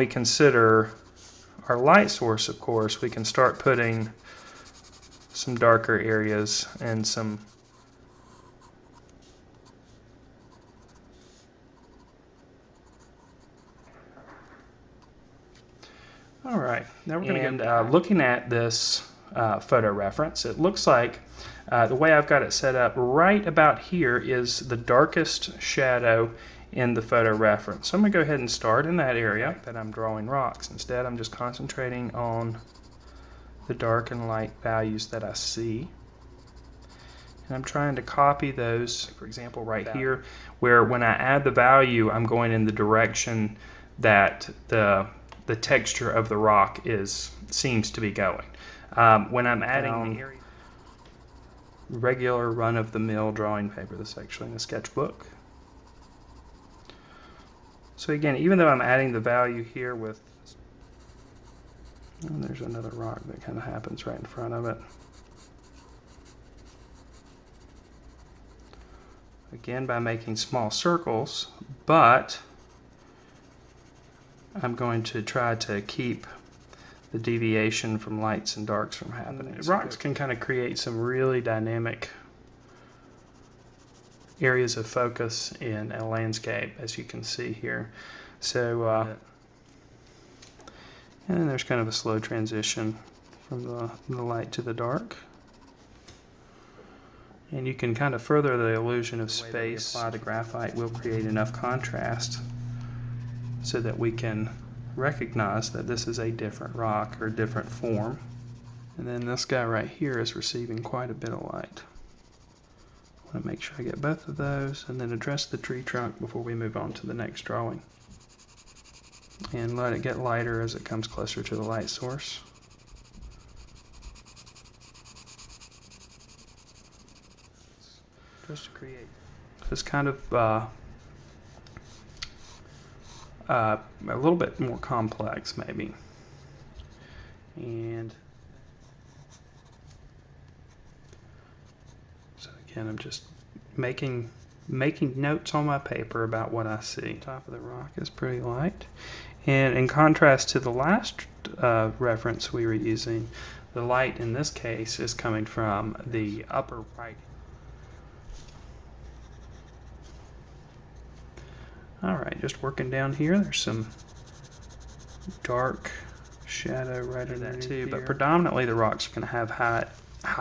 we consider our light source, of course, we can start putting some darker areas and some all right, now we're going to get looking at this photo reference. It looks like the way I've got it set up right about here is the darkest shadow in the photo reference. So I'm going to go ahead and start in that area that I'm drawing rocks. Instead, I'm just concentrating on the dark and light values that I see. And I'm trying to copy those, for example, right here, where when I add the value, I'm going in the direction that the texture of the rock seems to be going. When I'm adding the regular run-of-the-mill drawing paper, this is actually in a sketchbook. So again, even though I'm adding the value here with, and there's another rock that kind of happens right in front of it. Again, by making small circles, but I'm going to try to keep the deviation from lights and darks from happening. Rocks can kind of create some really dynamic areas of focus in a landscape, as you can see here. So, and then there's kind of a slow transition from the light to the dark. And you can kind of further the illusion of space. The graphite will create enough contrast so that we can recognize that this is a different rock or different form. And then this guy right here is receiving quite a bit of light. I want to make sure I get both of those and then address the tree trunk before we move on to the next drawing. And let it get lighter as it comes closer to the light source. Just to create this kind of a little bit more complex maybe. And so again, I'm just making notes on my paper about what I see. Top of the rock is pretty light, and in contrast to the last reference we were using, the light in this case is coming from the upper right. Alright, just working down here, there's some dark shadow right in that too, but predominantly the rocks are going to have high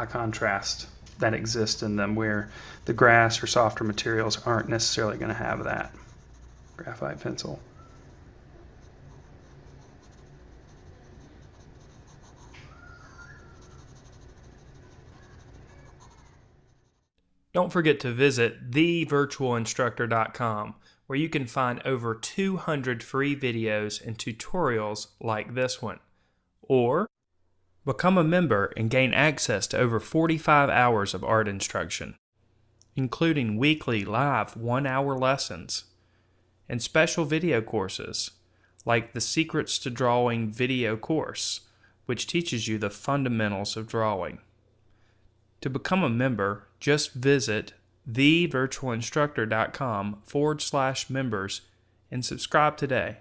contrast that exists in them, where the grass or softer materials aren't necessarily going to have that. Graphite pencil. Don't forget to visit thevirtualinstructor.com, where you can find over 200 free videos and tutorials like this one. Or become a member and gain access to over 45 hours of art instruction, including weekly live 1-hour lessons and special video courses like the Secrets to Drawing video course, which teaches you the fundamentals of drawing. To become a member, just visit thevirtualinstructor.com/members and subscribe today.